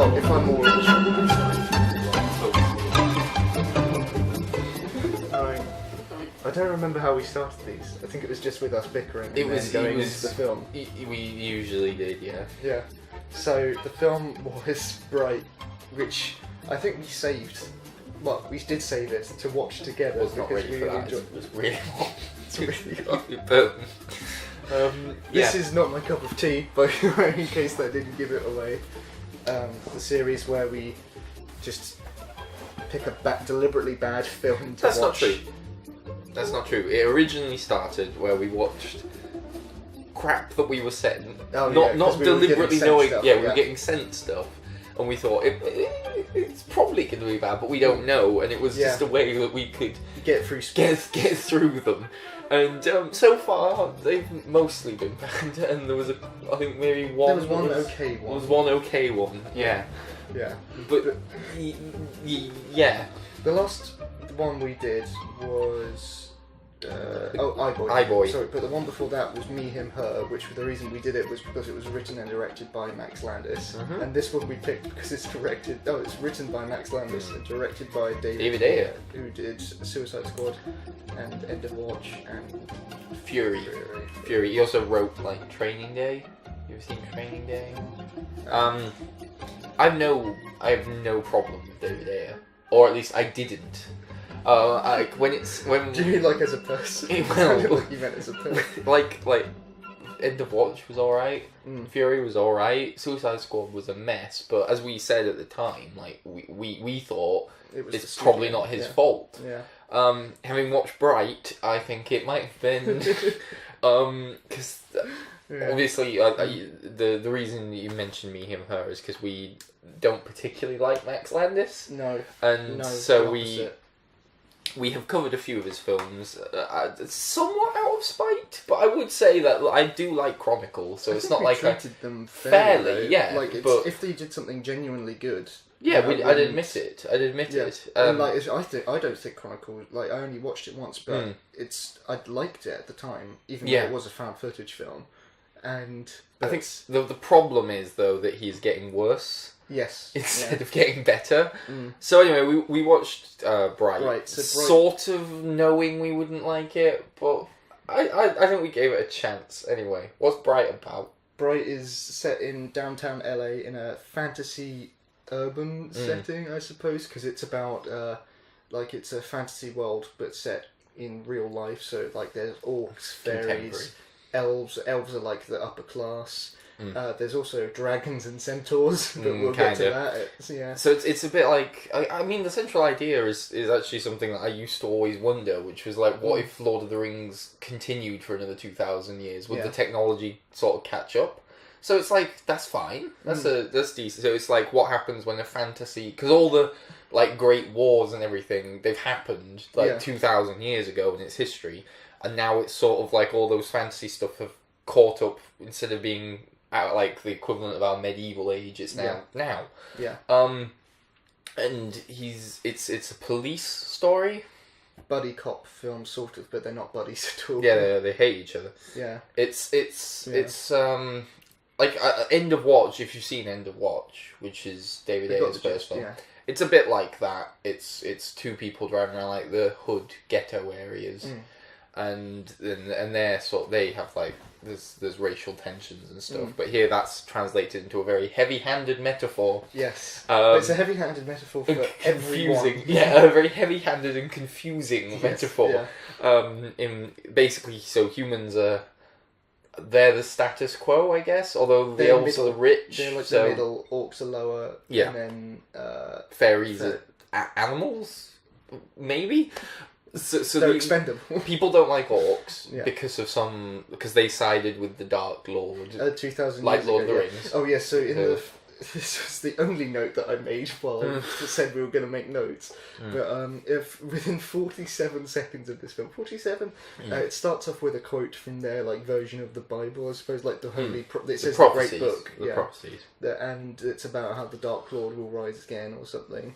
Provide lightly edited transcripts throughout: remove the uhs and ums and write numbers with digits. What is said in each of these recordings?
Well, if I'm more I don't remember how we started these. I think it was just with us bickering and then going into the film. We usually did, yeah. Yeah. So the film was Bright, which I think we saved. Well, we did save it to watch together. I was not ready for that. Enjoyed. It was really hot. It's really hot. This is not my cup of tea, by the way, in case that didn't give it away. The series where we just pick a deliberately bad film to watch. That's not true. That's not true. It originally started where we watched crap that we were sent, not deliberately knowing. Stuff, we were getting sent stuff, and we thought it's probably going to be bad, but we don't know. And it was just a way that we could get through them. And so far, they've mostly been bad. And there was I think maybe one. There was one okay one. There was one okay one. Yeah. Yeah. But yeah. The last one we did was Ayer. Ayer. Sorry, but the one before that was Me, Him, Her, which the reason we did it was because it was written and directed by Max Landis. Mm-hmm. And this one we picked because it's written by Max Landis and directed by David Ayer, who did Suicide Squad and End of Watch and Fury. He also wrote like Training Day. You ever seen Training Day? I have no problem with David Ayer, or at least I didn't. When do you mean like as a person? Well, like you meant as a person. like End of Watch was alright. Fury was alright. Suicide Squad was a mess, but as we said at the time, like we thought it's probably not his fault. Yeah. Having watched Bright, I think it might have been because obviously the reason you mentioned Me, Him, Her is because we don't particularly like Max Landis. No. And so we have covered a few of his films, somewhat out of spite, but I would say that I do like Chronicle, so it's not like treated them fairly, yeah. Like but if they did something genuinely good, I'd admit it. I'd admit it. And like I don't think Chronicle. Like I only watched it once, but I liked it at the time, even though it was a found footage film. And I think the problem is though that he's getting worse. Yes. Instead of getting better. So anyway, we watched Bright. Right, so Bright, sort of knowing we wouldn't like it, but I think we gave it a chance anyway. What's Bright about? Bright is set in downtown LA in a fantasy urban setting, I suppose, because it's about like it's a fantasy world but set in real life. So like there's orcs, fairies, elves. Elves are like the upper class. There's also dragons and centaurs, but we'll get to that. So it's a bit like I mean the central idea is actually something that I used to always wonder, which was like, what if Lord of the Rings continued for another 2,000 years? Would the technology sort of catch up? So it's like that's fine. That's decent. So it's like what happens when a fantasy, because all the like great wars and everything they've happened like 2,000 years ago in its history, and now it's sort of like all those fantasy stuff have caught up instead of being at like the equivalent of our medieval age. It's now. Yeah. And it's a police story. Buddy cop film, sort of, but they're not buddies at all. Yeah, they hate each other. Yeah. It's like End of Watch. If you've seen End of Watch, which is David Ayer's first film, it's a bit like that. It's two people driving around like the hood ghetto areas, and they have like. There's racial tensions and stuff, but here that's translated into a very heavy-handed metaphor. Yes, it's a heavy-handed metaphor for everyone. Yeah, a very heavy-handed and confusing metaphor. Yeah. In basically, so humans they're the status quo, I guess. Although the elves are the rich. They're like the middle, orcs are lower. Yeah, and then fairies are animals, maybe. So they're expendable. People don't like orcs because they sided with the Dark Lord. 2,000 like years Lord ago, of the Rings. Oh yeah, so this was the only note that I made while I said we were going to make notes. But if within 47 seconds of this film, 47, it starts off with a quote from their like version of the Bible, I suppose, like the holy. It says the great book. The prophecies. And it's about how the Dark Lord will rise again or something.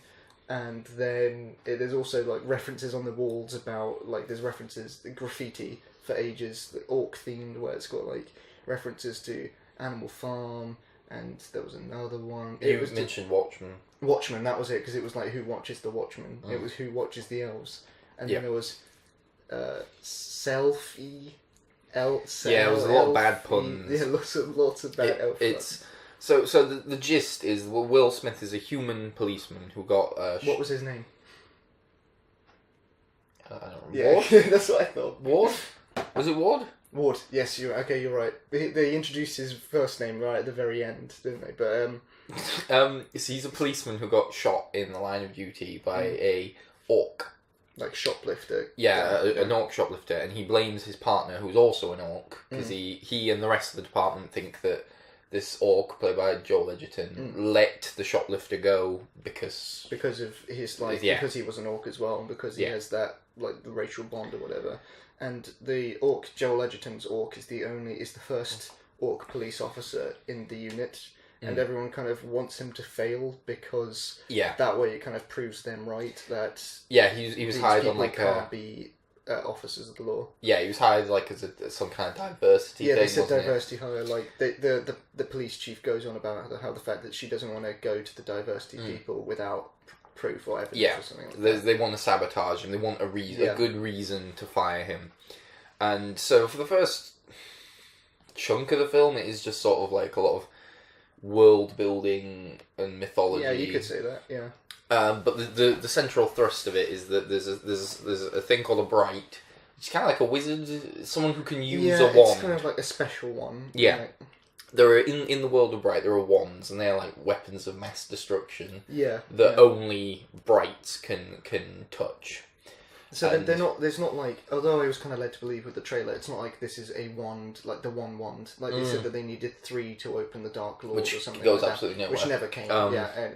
And then there's also like references on the walls about like there's references graffiti for ages, the orc themed, where it's got like references to Animal Farm and there was another one. You mentioned Watchmen. Watchmen, that was it, because it was like who watches the Watchmen. It was who watches the elves, and then there was Selfie. Yeah, it was a lot of bad puns. Yeah, lots of bad elf puns. So the gist is Will Smith is a human policeman who got... what was his name? I don't know. Yeah, Ward? that's what I thought. Ward? Was it Ward? Ward, yes, you're right. They introduced his first name right at the very end, didn't they? But so he's a policeman who got shot in the line of duty by a orc. Like shoplifter. Yeah, an orc shoplifter, and he blames his partner, who's also an orc, because he and the rest of the department think that this orc, played by Joel Edgerton, let the shoplifter go because of his because he was an orc as well, and because he has that like the racial bond or whatever. And the orc, Joel Edgerton's orc, is the first orc police officer in the unit, and everyone kind of wants him to fail because that way it kind of proves them right that he was hired on like can't be officers of the law. Yeah, he was hired like as some kind of diversity thing. Yeah, they said diversity hire. Like the police chief goes on about how the fact that she doesn't want to go to the diversity people without proof or evidence or something like that. They want to sabotage him. They want a good reason to fire him. And so for the first chunk of the film, it is just sort of like a lot of world building and mythology. Yeah, you could say that. Yeah. But the central thrust of it is that there's a thing called a Bright. It's kind of like a wizard, someone who can use a wand. It's kind of like a special one. Yeah. Like... There are in the world of Bright, there are wands, and they're like weapons of mass destruction. Yeah. That only Brights can touch. So they're not. There's not like. Although I was kind of led to believe with the trailer, it's not like this is a wand, like the one wand. Like they said that they needed 3 to open the Dark Lord or something. Which goes like absolutely that, nowhere. Which never came.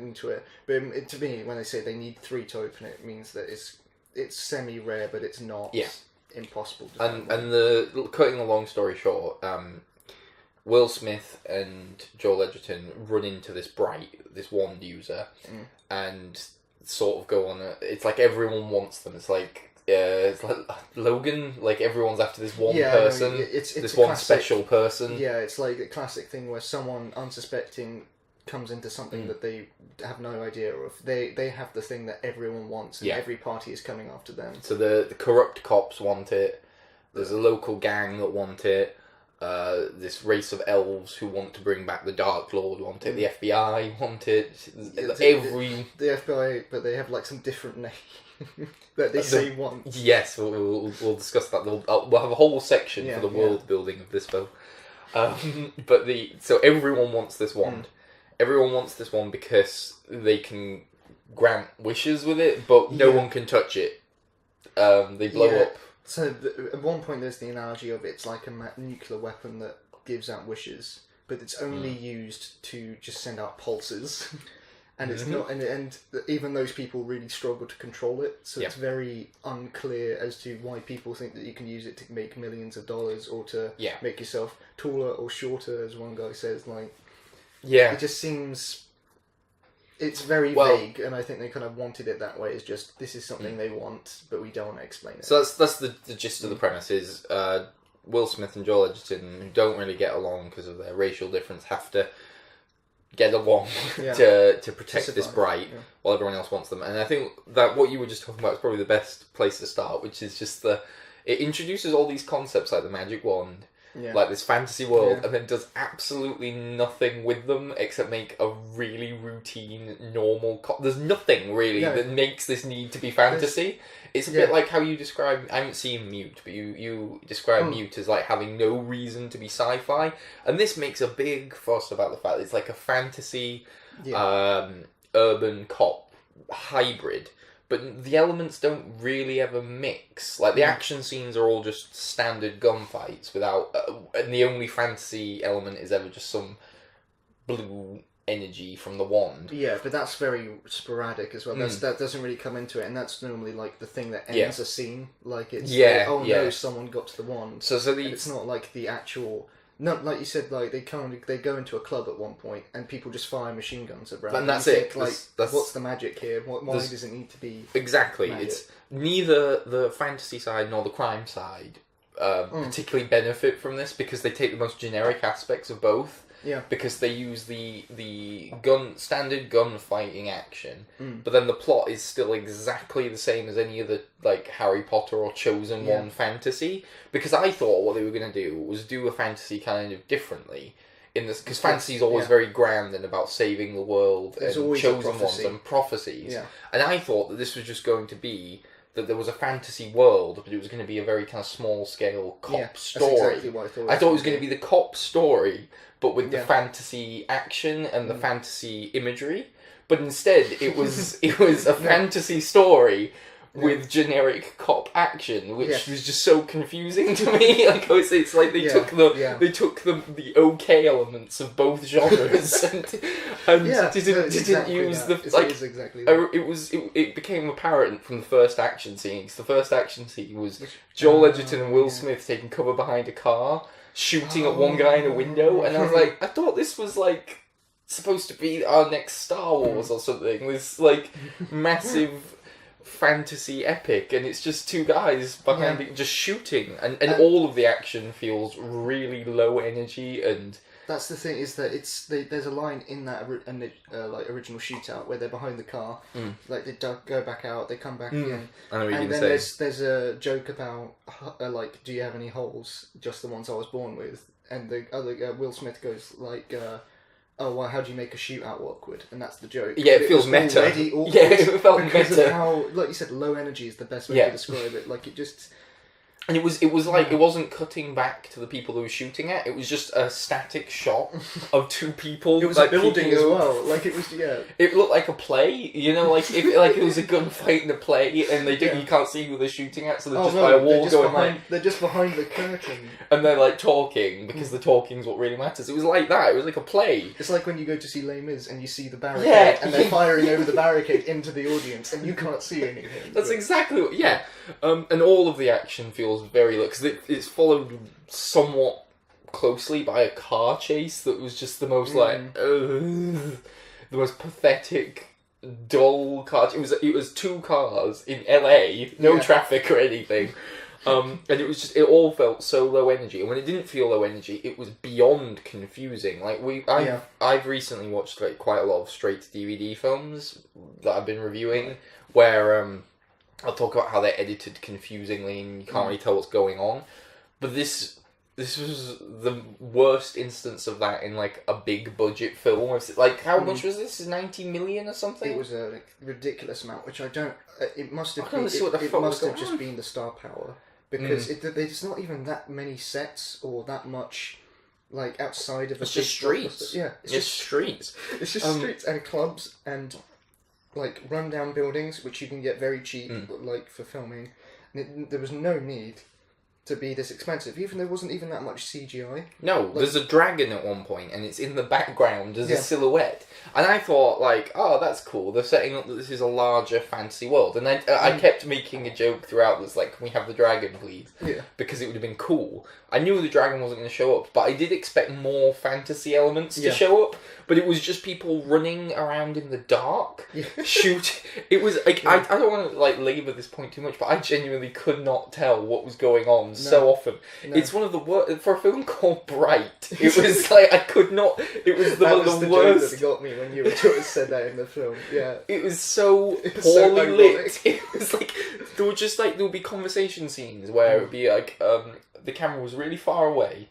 Into it. But to me, when they say they need 3 to open it, means that it's semi rare, but it's not impossible. To and cutting the long story short, Will Smith and Joel Edgerton run into this wand user, and sort of go on it's like everyone wants them. It's like Logan, like everyone's after this one person. It's this one classic, special person. Yeah, it's like a classic thing where someone unsuspecting comes into something that they have no idea of. They have the thing that everyone wants, and every party is coming after them. So the corrupt cops want it. There's a local gang that want it. This race of elves who want to bring back the Dark Lord want it. The FBI want it. The FBI, but they have like some different name that they say want. Yes, we'll discuss that. We'll have a whole section for the world building of this film. So everyone wants this wand. Everyone wants this wand because they can grant wishes with it, but no one can touch it. They blow up. So at one point there's the analogy of it's like a nuclear weapon that gives out wishes, but it's only used to just send out pulses, and it's not. And even those people really struggle to control it. So it's very unclear as to why people think that you can use it to make millions of dollars or to make yourself taller or shorter, as one guy says. Like, it just seems. It's very vague, and I think they kind of wanted it that way. It's just, this is something they want, but we don't want to explain it. So that's the gist of the premise is Will Smith and Joel Edgerton, who don't really get along because of their racial difference, have to get along to protect this Bright while everyone else wants them. And I think that what you were just talking about is probably the best place to start, which is just it introduces all these concepts like the magic wand, like this fantasy world, and then does absolutely nothing with them except make a really routine, normal... There's nothing, really, that makes this need to be fantasy. It's a bit like how you describe... I haven't seen Mute, but you describe Mute as like having no reason to be sci-fi, and this makes a big fuss about the fact that it's like a fantasy, urban cop hybrid. But the elements don't really ever mix. Like, the action scenes are all just standard gunfights without... and the only fantasy element is ever just some blue energy from the wand. Yeah, but that's very sporadic as well. That doesn't really come into it, and that's normally, like, the thing that ends a scene. Like, it's no, someone got to the wand. So it's not like the actual... No, like you said, like they go into a club at one point and people just fire machine guns around. And that's it. Like, what's the magic here? Why does it need to be exactly? Magic? It's neither the fantasy side nor the crime side particularly benefit from this because they take the most generic aspects of both Yeah. Because they use the standard gunfighting action, Mm. but then the plot is still exactly the same as any other like Harry Potter or Chosen One fantasy. Because I thought what they were going to do was do a fantasy kind of differently. In this, because fantasy is always very grand and about saving the world and chosen ones and prophecies. Yeah. And I thought that this was just going to be that there was a fantasy world, but it was going to be a very kind of small scale cop story. That's exactly what I thought it was going to be the cop story, but with the fantasy action and the fantasy imagery. But instead, it was a fantasy story with generic cop action, which was just so confusing to me. Like it's like they took the okay elements of both genres and didn't use the like. Exactly it became apparent from the first action scene. 'Cause the first action scene was Joel Edgerton and Will Smith taking cover behind a car, shooting at one guy in a window, and I was like, I thought this was like supposed to be our next Star Wars or something. This like massive fantasy epic, and it's just two guys behind it just shooting, and all of the action feels really low energy. And that's the thing, is that there's a line in that like original shootout where they're behind the car, like they go back out, they come back again, and then there's a joke about like, do you have any holes? Just the ones I was born with. And the other Will Smith goes like, oh, well, how do you make a shootout awkward? And that's the joke. Yeah, it feels meta. Yeah, it felt because meta. Of how, like you said, low energy is the best way to describe it. Like, it just... And it was like, it wasn't cutting back to the people who were shooting at. It was just a static shot of two people. It was like, a building as well. Like, it was, It looked like a play, you know, like if like it was a gunfight in a play, and you can't see who they're shooting at, so they're just by a wall going they're just behind the curtain. And they're like talking, because the talking's what really matters. It was like that, it was like a play. It's like when you go to see Les Mis and you see the barricade, and they're firing over the barricade into the audience, and you can't see anything. That's exactly what, and all of the action feels very low, because it's followed somewhat closely by a car chase that was just the most the most pathetic, dull car. It was two cars in LA, no traffic or anything, and it all felt so low energy. And when it didn't feel low energy, it was beyond confusing. Like I've recently watched like quite a lot of straight to DVD films that I've been reviewing, where I'll talk about how they're edited confusingly and you can't really tell what's going on. But this was the worst instance of that in like a big budget film. Like, how much was this? 90 million or something? It was a ridiculous amount, which I don't. It must have been. It must have just been the star power, because there's not even that many sets or that much. Like outside of it's just streets. Yeah, it's just streets. It's just streets and clubs and like rundown buildings, which you can get very cheap, like for filming. There was no need to be this expensive. Even there wasn't even that much CGI. No, like, there's a dragon at one point, and it's in the background as a silhouette. And I thought, like, oh, that's cool. They're setting up that this is a larger fantasy world. And I kept making a joke throughout that's like, can we have the dragon, please? Yeah. Because it would have been cool. I knew the dragon wasn't going to show up, but I did expect more fantasy elements to show up. But it was just people running around in the dark, shoot. It was like I don't want to like labour this point too much, but I genuinely could not tell what was going on so often. No. It's one of the worst for a film called Bright. It was like I could not. It was one of the worst. That got me when you said that in the film. Yeah, it was so poorly lit. It was like there would be conversation scenes where it would be like the camera was really far away.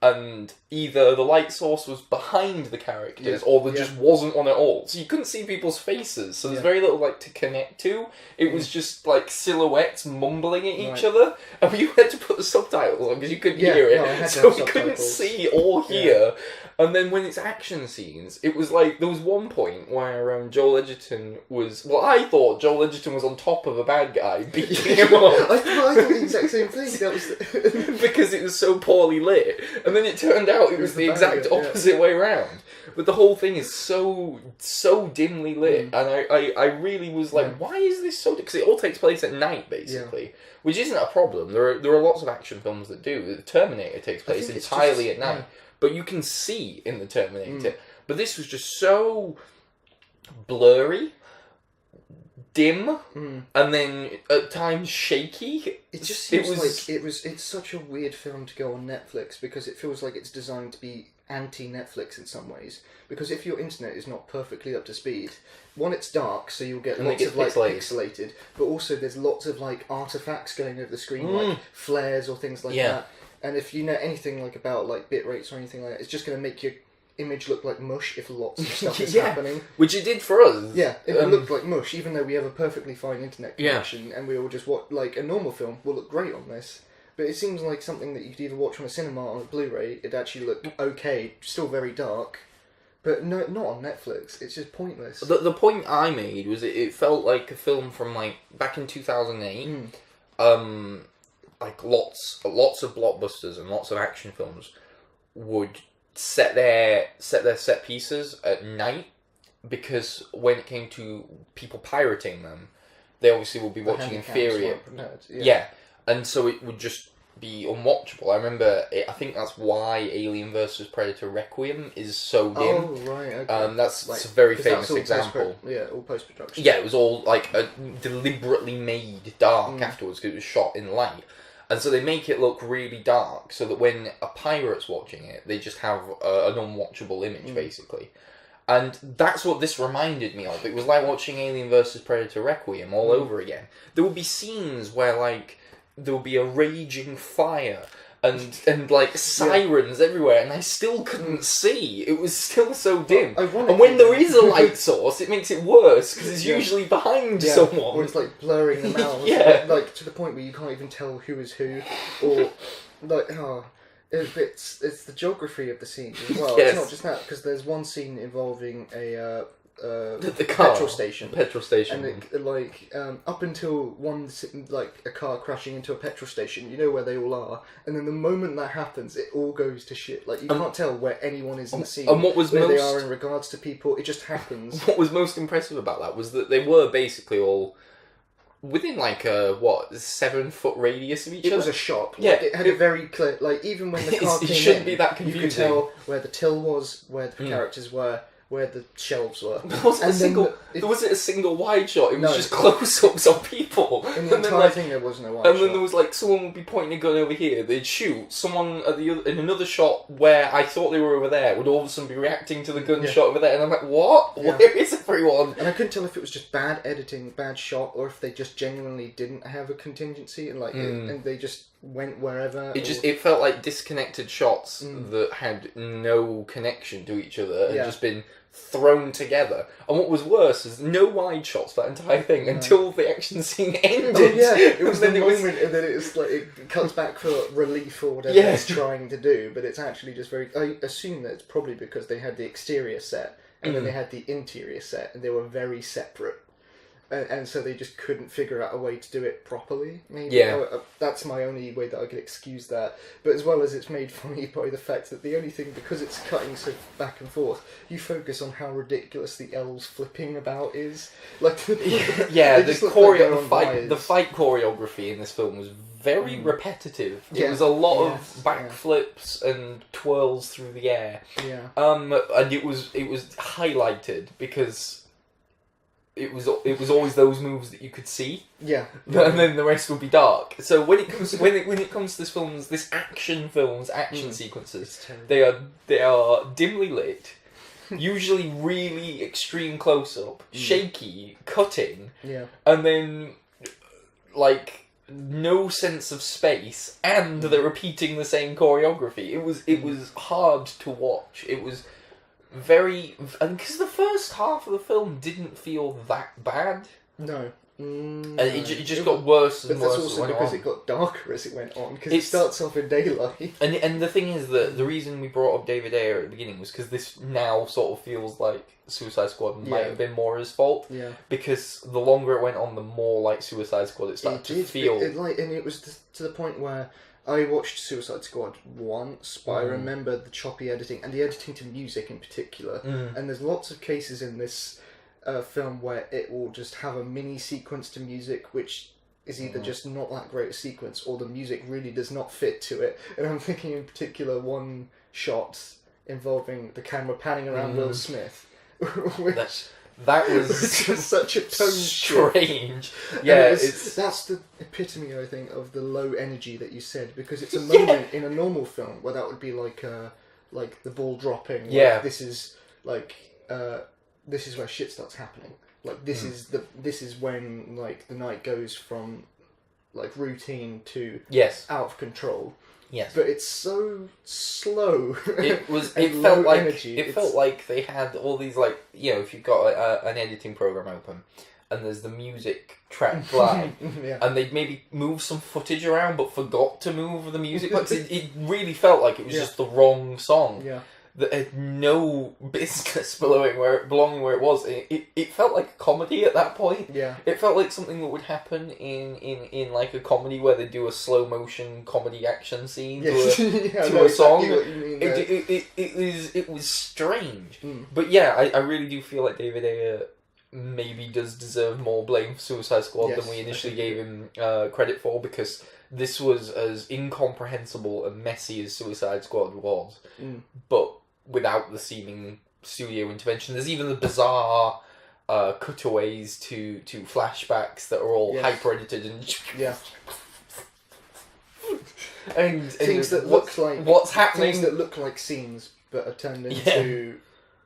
And either the light source was behind the characters, or there just wasn't on at all. So you couldn't see people's faces. So there's very little like to connect to. It was just like silhouettes mumbling at each other, and you had to put the subtitles on because you couldn't hear it. No, so we couldn't see or hear. And then when it's action scenes, it was like there was one point where Joel Edgerton was. Well, I thought Joel Edgerton was on top of a bad guy beating him up. I thought the exact same thing. That was because it was so poorly lit. And then it turned out it was the exact opposite way around. But the whole thing is so dimly lit, and I really was like, why is this so? Because it all takes place at night, basically, which isn't a problem. There are lots of action films that do. The Terminator takes place entirely at night, but you can see in the Terminator. But this was just so blurry, dim, and then at times shaky. It just seems it's such a weird film to go on Netflix because it feels like it's designed to be anti-Netflix in some ways, because if your internet is not perfectly up to speed, one, it's dark, so you'll get lots of like pixelated, but also there's lots of like artifacts going over the screen, like flares or things like that. And if you know anything like about like bit rates or anything like that, it's just going to make your image look like mush if lots of stuff is happening. Which it did for us. Yeah, it looked like mush, even though we have a perfectly fine internet connection, and we all just watch, like, a normal film will look great on this. But it seems like something that you could either watch on a cinema or on a Blu-ray, it'd actually look okay, still very dark, but no, not on Netflix. It's just pointless. The point I made was it felt like a film from, like, back in 2008. Like, lots of blockbusters and lots of action films would set their set pieces at night, because when it came to people pirating them, they obviously would be watching inferior. And so it would just be unwatchable. I remember, I think that's why Alien vs Predator Requiem is so dim. Oh, right, okay. That's like, a very famous example. All post-production. Yeah, it was all like deliberately made dark afterwards, because it was shot in light. And so they make it look really dark, so that when a pirate's watching it, they just have an unwatchable image, basically. And that's what this reminded me of. It was like watching Alien vs Predator Requiem all over again. There would be scenes where, like, there would be a raging fire and like sirens everywhere, and I still couldn't see. It was still so dim. And when there is a light source, it makes it worse, because it's usually behind someone. Or it's like blurring them out. Like to the point where you can't even tell who is who, or like it's the geography of the scene as well. It's not just that, because there's one scene involving a the car, petrol station, and up until one, like a car crashing into a petrol station, you know where they all are, and then the moment that happens, it all goes to shit. Like, you can't tell where anyone is in the scene, and what was where they are in regards to people. It just happens. What was most impressive about that was that they were basically all within, like, a 7-foot radius of each other. It was a shop. Like, it had a very clear, like, even when the car came in, shouldn't be that confusing. You could tell where the till was, where the characters were, where the shelves were. Was it a single wide shot? It was just close-ups on people. In the entire thing, there was no wide shot. And then there was, like, someone would be pointing a gun over here, they'd shoot. Someone in another shot where I thought they were over there would all of a sudden be reacting to the gunshot over there, and I'm like, what? Yeah. Where is everyone? And I couldn't tell if it was just bad editing, bad shot, or if they just genuinely didn't have a contingency, and and they just went wherever. It felt like disconnected shots that had no connection to each other, and just been thrown together. And what was worse is no wide shots for that entire thing until the action scene ended. Oh yeah, it was the moment, and then it's like it cuts back for relief or whatever it's trying to do, but it's actually just very. I assume that it's probably because they had the exterior set and then they had the interior set, and they were very separate. And so they just couldn't figure out a way to do it properly, maybe. Yeah. That's my only way that I could excuse that. But as well as it's made funny by the fact that the only thing, because it's cutting so back and forth, you focus on how ridiculous the L's flipping about is. Like, the fight choreography in this film was very repetitive. It was a lot of backflips and twirls through the air. Yeah. And it was highlighted because it was always those moves that you could see. Yeah. And then the rest would be dark. So when it comes to this action sequences, they are dimly lit, usually really extreme close up, shaky, cutting, and then like no sense of space, and they're repeating the same choreography. It was hard to watch. It was very, and because the first half of the film didn't feel that bad. No. And it just got worse and worse. But that's also because it got darker as it went on, because it starts off in daylight. And the thing is that the reason we brought up David Ayer at the beginning was because this now sort of feels like Suicide Squad might have been more his fault. Yeah. Because the longer it went on, the more like Suicide Squad it started to feel. And it was to the point where I watched Suicide Squad once, but I remember the choppy editing, and the editing to music in particular. And there's lots of cases in this film where it will just have a mini sequence to music, which is either just not that great a sequence, or the music really does not fit to it. And I'm thinking in particular one shot involving the camera panning around Will Smith, which... That was just such a tone strange. Yeah, that's the epitome, I think, of the low energy that you said, because it's a moment in a normal film where that would be like a like the ball dropping. Yeah. Like, this is where shit starts happening. Like this is when like the night goes from like routine to out of control. Yes. But it's so slow. It felt like energy. It felt like they had all these, like, you know, if you've got an editing program open and there's the music track flag, and they'd maybe move some footage around but forgot to move the music. Like, it really felt like it was just the wrong song. Yeah. That had no business belonging where it was. It felt like a comedy at that point. Yeah. It felt like something that would happen in like a comedy where they do a slow motion comedy action scene to a song. Exactly what you mean it was strange. But yeah, I really do feel like David Ayer maybe does deserve more blame for Suicide Squad than we initially gave him credit for, because this was as incomprehensible and messy as Suicide Squad was, but without the seeming studio intervention. There's even the bizarre cutaways to flashbacks that are all hyper edited and and things that look like what's happening. Things that look like scenes but are turned into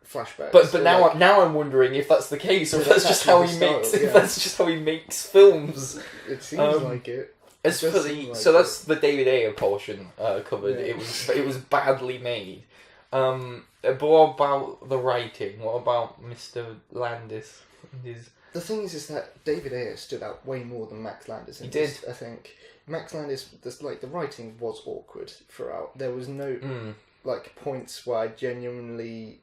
flashbacks. But now I'm wondering if that's the case, or if that's just how he makes if that's just how he makes films. It seems like it. As for that's the David Ayer portion covered. Yeah. It was badly made. But what about the writing? What about Mr. Landis? The thing is that David Ayer stood out way more than Max Landis. He did. I think Max Landis, the writing was awkward throughout. There was no like points where I genuinely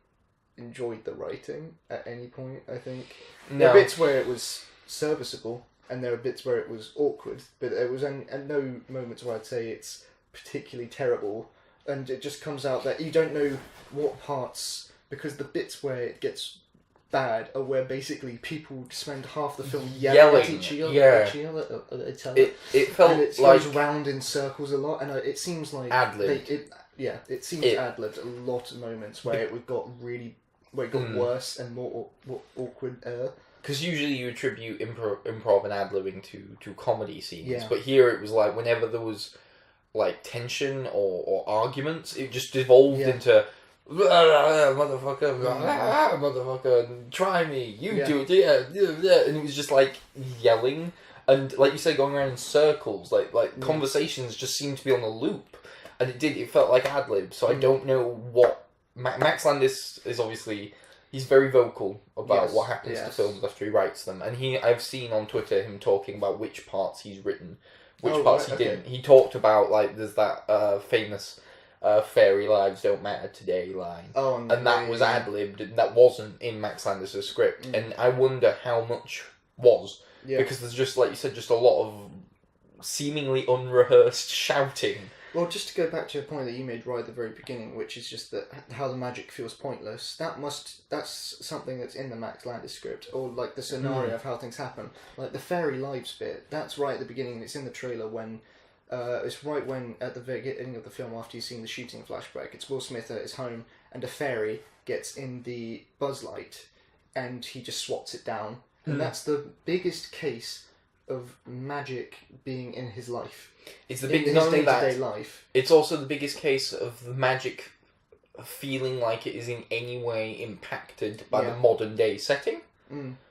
enjoyed the writing at any point. I think there are bits where it was serviceable, and there are bits where it was awkward, but there was at no moments where I'd say it's particularly terrible. And it just comes out that you don't know what parts, because the bits where it gets bad are where basically people spend half the film yelling at each other. It felt and it like goes round in circles a lot, and it seems like ad-libbed. It seems ad-libbed a lot of moments where it got worse and more awkward. Because usually you attribute improv and ad-libbing to comedy scenes, but here it was like whenever there was like tension or arguments, it just devolved into motherfucker, motherfucker, try me, you do it, and it was just like yelling, and like you say, going around in circles, like conversations just seemed to be on a loop, and it felt like ad-lib, so I don't know what... Max Landis is obviously... He's very vocal about what happens to films after he writes them, and I've seen on Twitter him talking about which parts he's written, which parts he didn't. He talked about, like, there's that famous "Fairy Lives Don't Matter Today" line, and that was ad-libbed, and that wasn't in Max Landis' script, and I wonder how much was, because there's just, like you said, just a lot of seemingly unrehearsed shouting. Well, just to go back to a point that you made right at the very beginning, which is just that how the magic feels pointless. That's something that's in the Max Landis script, or like the scenario of how things happen. Like the fairy lives bit, that's right at the beginning. It's in the trailer when, it's right when at the beginning of the film after you've seen the shooting flashback. It's Will Smith at his home, and a fairy gets in the Buzz Light, and he just swats it down, and that's the biggest case of magic being in his life. It's the big in his day-to-day life. It's also the biggest case of the magic feeling like it is in any way impacted by the modern day setting.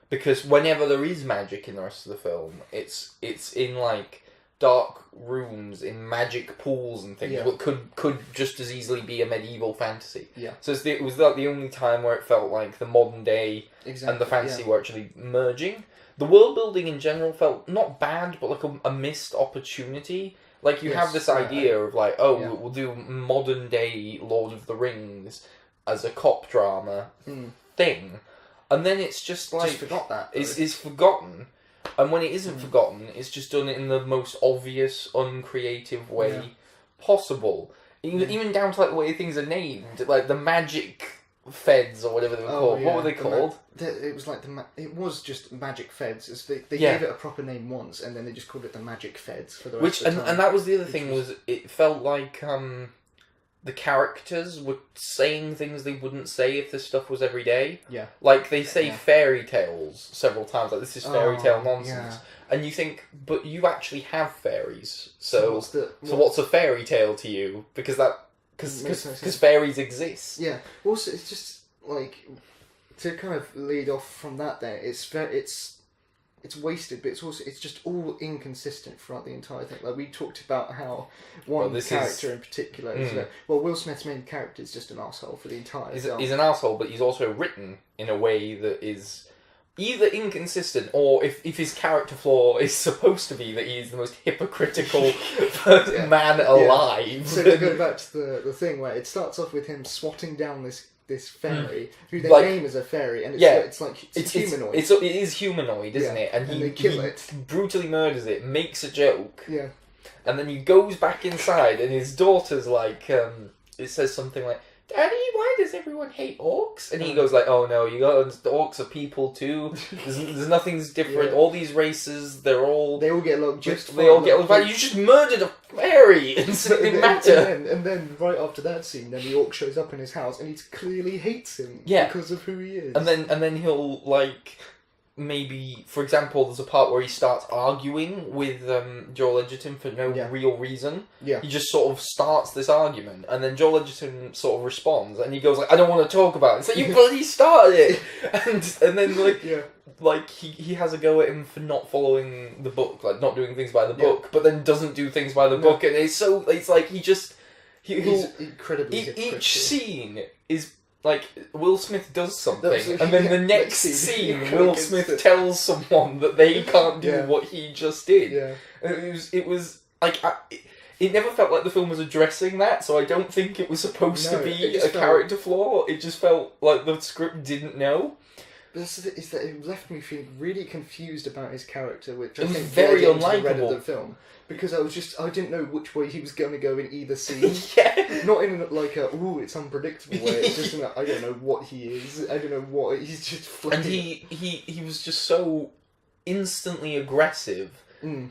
Because whenever there is magic in the rest of the film, it's in like dark rooms, in magic pools and things, but could just as easily be a medieval fantasy. So it was like the only time where it felt like the modern day and the fantasy were actually merging. The world building in general felt not bad, but like a missed opportunity. Like you have this idea of like, we'll do modern day Lord of the Rings as a cop drama thing, and then it's just like forgot that. It's forgotten, and when it isn't forgotten, it's just done in the most obvious, uncreative way possible. Even down to like the way things are named, like the magic feds or whatever they were called. What were they called? It was like it was just magic feds. They gave it a proper name once, and then they just called it the magic feds for the rest of the time. And that was the other thing was it felt like the characters were saying things they wouldn't say if this stuff was every day. Yeah. Like they say fairy tales several times. Like this is fairy tale nonsense. And you think, but you actually have fairies. So what's a fairy tale to you? Because that because fairies exist. Yeah. Also, it's just like to kind of lead off from that. There, it's wasted, but it's just all inconsistent throughout the entire thing. Like we talked about how one character in particular is Will Smith's main character is just an arsehole for the entire film. He's an arsehole, but he's also written in a way that is either inconsistent, or if his character flaw is supposed to be that he's the most hypocritical man alive. So to go back to the thing where it starts off with him swatting down this fairy, who they name as a fairy, and it's humanoid. It is humanoid, isn't it? And they kill it. Brutally murders it, makes a joke. Yeah. And then he goes back inside, and his daughter's like, it says something like, "Daddy, why does everyone hate orcs?" And he goes like, "Oh no, the orcs are people too. There's nothing's different. All these races, they all get along just fine. They all get along. You just murdered a fairy, and it didn't matter." And then right after that scene, then the orc shows up in his house, and he clearly hates him because of who he is. And then he'll like. Maybe, for example, there's a part where he starts arguing with Joel Edgerton for no real reason. Yeah. He just sort of starts this argument, and then Joel Edgerton sort of responds, and he goes like, "I don't want to talk about it." It's like, you bloody started it! and then like he has a go at him for not following the book, like not doing things by the book, but then doesn't do things by the book, and it's like he's incredibly each scene is. Like, Will Smith does something, and then the next scene, Will Smith tells someone that they can't do what he just did. Yeah. And it was like, it never felt like the film was addressing that, so I don't think it was supposed to be a character flaw. It just felt like the script didn't know. Is that it left me feeling really confused about his character, which I think very unlikable. The film. Because I didn't know which way he was going to go in either scene. Not in like it's unpredictable way. It's just I don't know what he is. I don't know what he's just flipping. And he was just so instantly aggressive,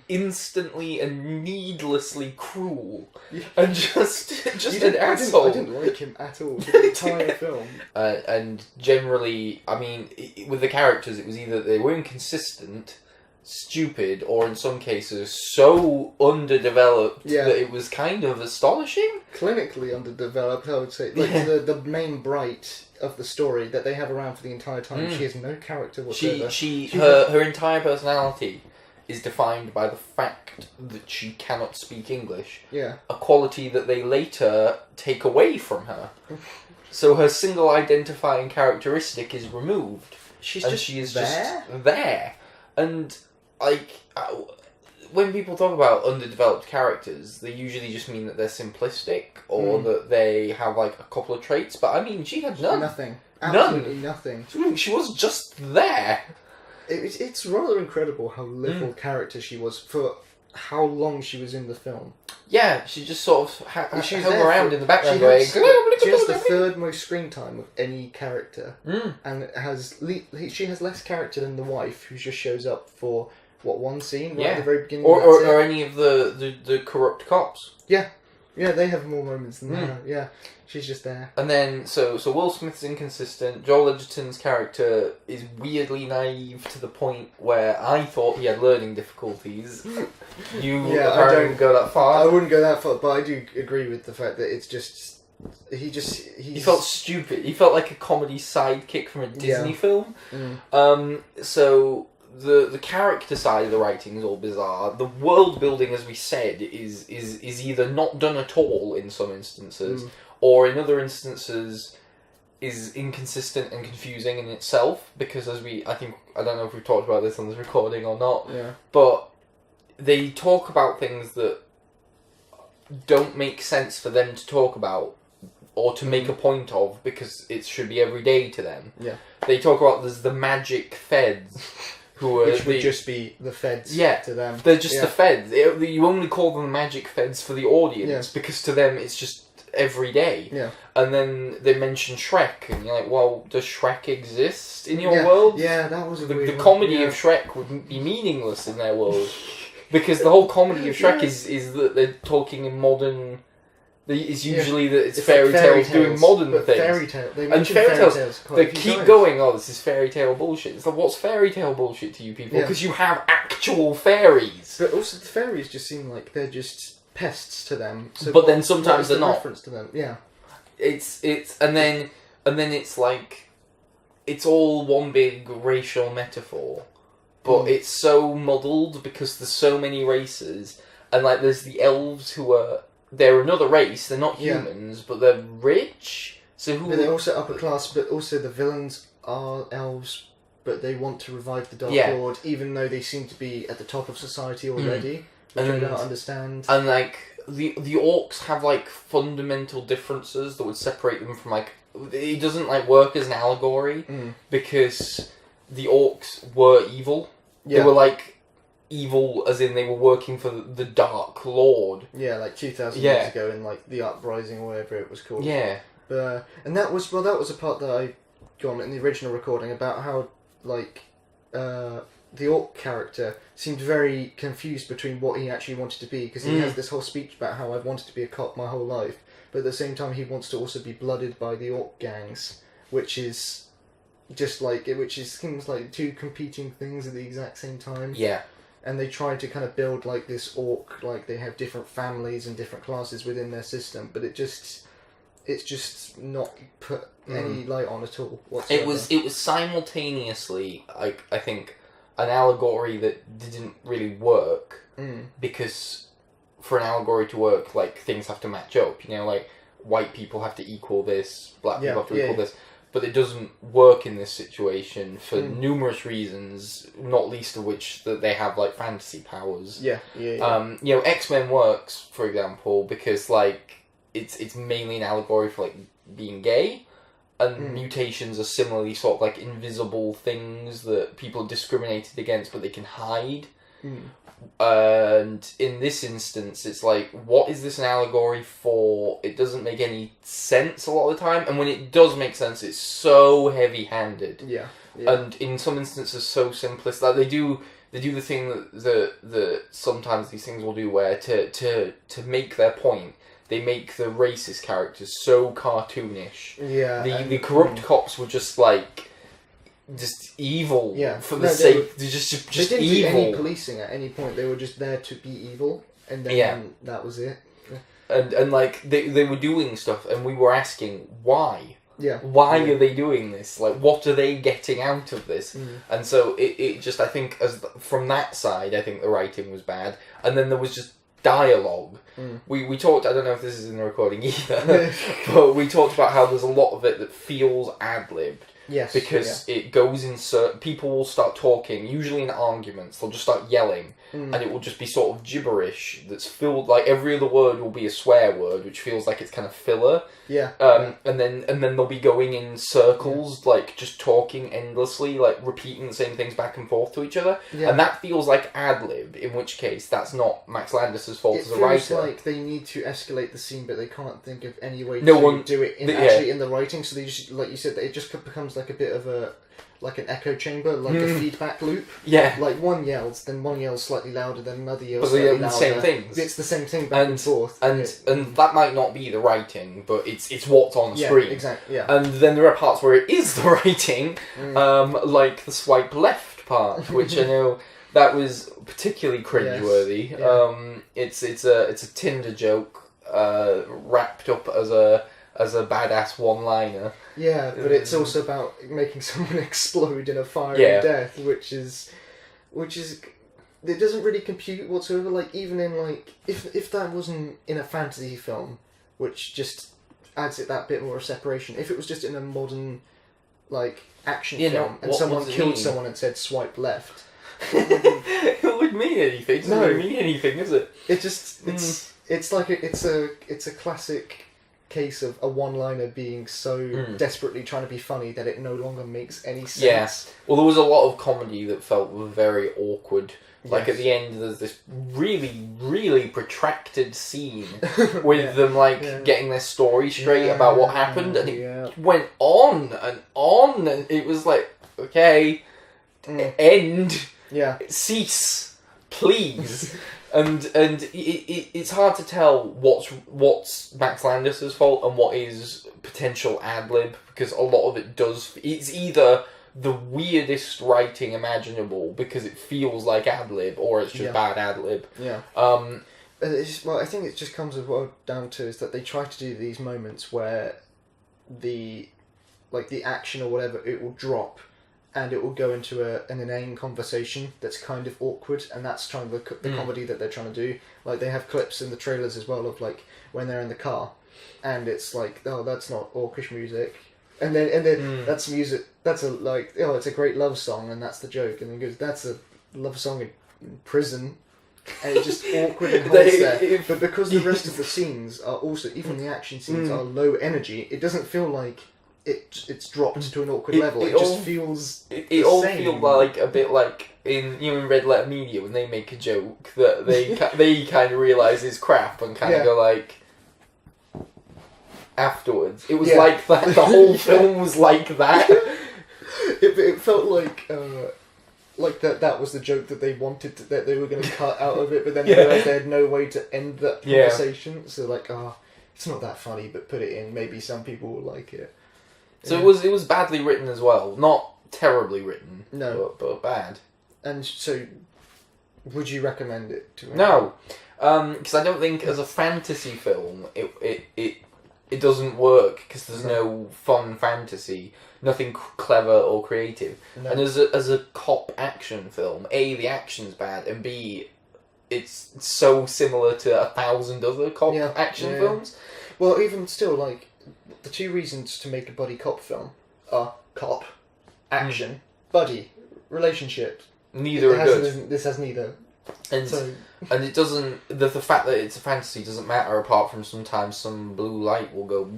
instantly and needlessly cruel, and just an asshole. I didn't like him at all for the entire film. And generally, I mean, with the characters, it was either they were inconsistent, stupid, or in some cases so underdeveloped that it was kind of astonishing. Clinically underdeveloped, I would say. Like the main bright of the story that they have around for the entire time, she has no character whatsoever. Her entire personality is defined by the fact that she cannot speak English. Yeah. A quality that they later take away from her. So her single identifying characteristic is removed. She is just there. And like, when people talk about underdeveloped characters, they usually just mean that they're simplistic or that they have like a couple of traits. But I mean, she had none. Nothing. Absolutely nothing. She was just there. It's rather incredible how little character she was for how long she was in the film. Yeah, she just sort of hung around in the background. She has the third most screen time of any character, and she has less character than the wife, who just shows up for one scene right at the very beginning, or any of the corrupt cops. Yeah, they have more moments than that. Yeah, she's just there. And then, so Will Smith's inconsistent. Joel Edgerton's character is weirdly naive to the point where I thought he had learning difficulties. You apparently wouldn't go that far. I wouldn't go that far, but I do agree with the fact that it's just... He felt stupid. He felt like a comedy sidekick from a Disney film. So... The character side of the writing is all bizarre. The world building, as we said, is either not done at all in some instances, or in other instances is inconsistent and confusing in itself. Because I don't know if we've talked about this on this recording or not, but they talk about things that don't make sense for them to talk about or to make a point of, because it should be everyday to them. Yeah, they talk about there's the magic feds. Which would just be the feds to them. They're just the feds. You only call them magic feds for the audience because to them it's just every day. Yeah. And then they mention Shrek, and you're like, well, does Shrek exist in your world? Yeah, that was the comedy of Shrek would be meaningless in their world. Because the whole comedy of Shrek is that they're talking in modern... It's usually that it's fairy tales doing modern things. Fairy tales. They keep going, this is fairy tale bullshit. It's like, what's fairy tale bullshit to you people? Because you have actual fairies. But also the fairies just seem like they're just pests to them. So but then sometimes they're not. Reference to them, yeah. It's and then it's like it's all one big racial metaphor, but it's so muddled because there's so many races, and like there's the elves who they're another race. They're not humans, but they're rich. So who? But they're also upper class. But also the villains are elves, but they want to revive the Dark Lord, even though they seem to be at the top of society already, which I don't understand. And like the orcs have like fundamental differences that would separate them from like. It doesn't like work as an allegory because the orcs were evil. Yeah. They were like evil as in they were working for the Dark Lord. Yeah, like 2,000 years ago in like the Uprising or whatever it was called. Yeah. And that was a part that I got on in the original recording about how like the orc character seemed very confused between what he actually wanted to be, because he has this whole speech about how I've wanted to be a cop my whole life, but at the same time he wants to also be blooded by the orc gangs, which is just like seems like two competing things at the exact same time. Yeah. And they try to kind of build like this orc, like they have different families and different classes within their system, but it's just not put any light on at all whatsoever. It was simultaneously I think an allegory that didn't really work because for an allegory to work, like things have to match up. You know, like white people have to equal this, black people have to equal this. But it doesn't work in this situation for numerous reasons, not least of which that they have like fantasy powers. Yeah. You know, X-Men works, for example, because like it's mainly an allegory for like being gay, and mutations are similarly sort of like invisible things that people are discriminated against, but they can hide. And in this instance, it's like, what is this an allegory for? It doesn't make any sense a lot of the time, and when it does make sense, it's so heavy-handed. Yeah. And in some instances, so simplest. Like they do the thing that sometimes these things will do, where to make their point, they make the racist characters so cartoonish. Yeah. The corrupt cops were just like. Just evil for the sake. They're just they didn't evil. do any policing at any point. They were just there to be evil, and then that was it. And like they were doing stuff, and we were asking why. Yeah. Why are they doing this? Like, what are they getting out of this? And so it just, I think, from that side, I think the writing was bad, and then there was just dialogue. We talked. I don't know if this is in the recording either, but we talked about how there's a lot of it that feels ad-libbed. Yes. Because it goes in people will start talking, usually in arguments, they'll just start yelling, and it will just be sort of gibberish that's filled, like every other word will be a swear word, which feels like it's kind of filler. Yeah. And then they'll be going in circles, like just talking endlessly, like repeating the same things back and forth to each other. Yeah. And that feels like ad-lib, in which case that's not Max Landis' fault as a writer. It feels like they need to escalate the scene, but they can't think of any way to do it in the writing, so they just, like you said, it just becomes like a bit of an echo chamber, like a feedback loop. Yeah. Like one yells, then one yells slightly louder, then another yells slightly louder. The same things. It's the same thing back and forth. And that might not be the writing, but it's what's on screen. Exactly. Yeah. And then there are parts where it is the writing, like the swipe left part, which I know that was particularly cringeworthy. Yes. It's a Tinder joke wrapped up as a badass one-liner. Yeah, but it's also about making someone explode in a fiery death, which is it doesn't really compute whatsoever. Like even in like if that wasn't in a fantasy film, which just adds it that bit more of separation. If it was just in a modern like action film and someone killed someone and said swipe left, it wouldn't mean anything. It doesn't mean anything, is it? It just it's like it's a classic case of a one-liner being so desperately trying to be funny that it no longer makes any sense. Yes. Well, there was a lot of comedy that felt very awkward. Like at the end, there's this really, really protracted scene with them getting their story straight about what happened, and it went on, and it was like, okay, end, cease, please. And it's hard to tell what's Max Landis' fault and what is potential ad-lib, because a lot of it it's either the weirdest writing imaginable because it feels like ad-lib, or it's just bad ad-lib. Yeah. Well, I think it just comes down to is that they try to do these moments where the action or whatever, it will drop and it will go into an inane conversation that's kind of awkward, and that's trying the comedy that they're trying to do. Like, they have clips in the trailers as well of like when they're in the car and it's like, oh, that's not orcish music, and then that's music, that's it's a great love song, and that's the joke, and then goes, that's a love song in prison, and it's just awkward and halts there. But because the rest of the scenes are also, even the action scenes are low energy, it doesn't feel like it's dropped to an awkward level. It just feels it all feels like a bit like in Red Letter Media when they make a joke that they kind of realise is crap and kind of go like afterwards. It was like that. The whole film was like that. It felt like that was the joke that they wanted that they were going to cut out of it, but then they realised they had no way to end that conversation. So like, it's not that funny, but put it in. Maybe some people will like it. So it was badly written as well. Not terribly written, but bad. And so, would you recommend it to anyone? No, because I don't think as a fantasy film it doesn't work because there's no fun fantasy, nothing clever or creative. No. And as a cop action film, A, the action's bad, and B, it's so similar to 1,000 other cop action films. Well, even still, like, the two reasons to make a buddy cop film are cop, action, buddy, relationship. Neither are good. This has neither. And it doesn't. The fact that it's a fantasy doesn't matter, apart from sometimes some blue light will go.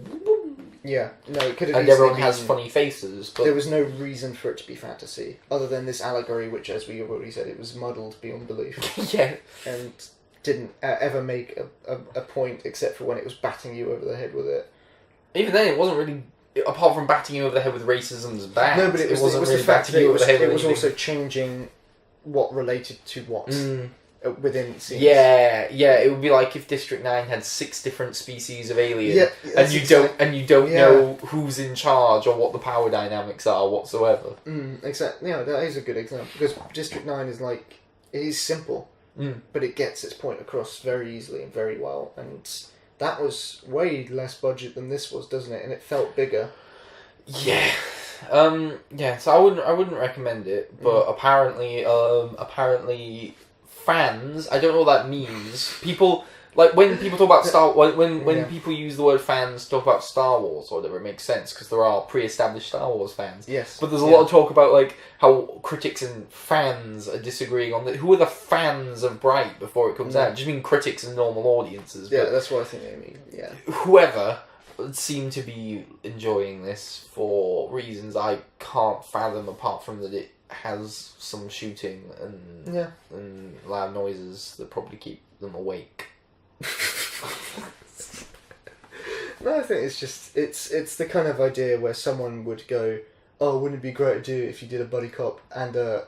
Yeah, no, it could have. And everyone has funny faces. But there was no reason for it to be fantasy, other than this allegory, which, as we already said, it was muddled beyond belief. Yeah. And didn't ever make a point except for when it was batting you over the head with it. Even then, it wasn't really. Apart from batting you over the head with racism's bad. No, but it wasn't really the fact that it was also changing what related to what within scenes. Yeah, it would be like if District 9 had 6 different species of alien, and you don't know who's in charge or what the power dynamics are whatsoever. Exactly. Yeah, that is a good example, because District 9 is like, it is simple, but it gets its point across very easily and very well, and that was way less budget than this was, doesn't it? And it felt bigger. Yeah. So I wouldn't recommend it, but apparently fans, I don't know what that means. People, like, when people talk about when people use the word fans to talk about Star Wars or whatever, it makes sense because there are pre-established Star Wars fans. Yes. But there's a lot of talk about like how critics and fans are disagreeing on who are the fans of Bright before it comes out. Do you mean critics and normal audiences? Yeah, that's what I think they mean. Yeah. Whoever seem to be enjoying this for reasons I can't fathom, apart from that it has some shooting and loud noises that probably keep them awake. No, I think it's just it's the kind of idea where someone would go, oh, wouldn't it be great to do if you did a buddy cop and a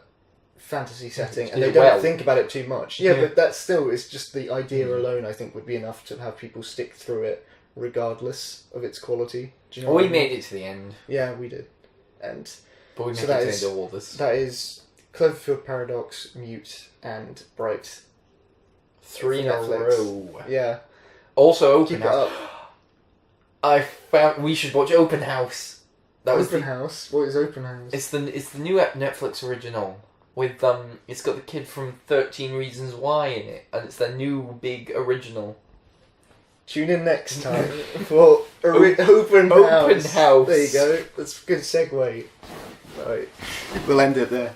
fantasy setting, and they don't think about it too much. Yeah, but that still is just the idea alone, I think, would be enough to have people stick through it regardless of its quality. Do you know we made it to the end. Yeah, we did. But we made it to the end of all this. That is Cloverfield Paradox, Mute, and Bright. 3 in a row. Yeah. Also, Open House. I found we should watch Open House. Open House? What is Open House? It's the new Netflix original with it's got the kid from 13 Reasons Why in it, and it's their new big original. Tune in next time for Open House. There you go. That's a good segue. Right. We'll end it there.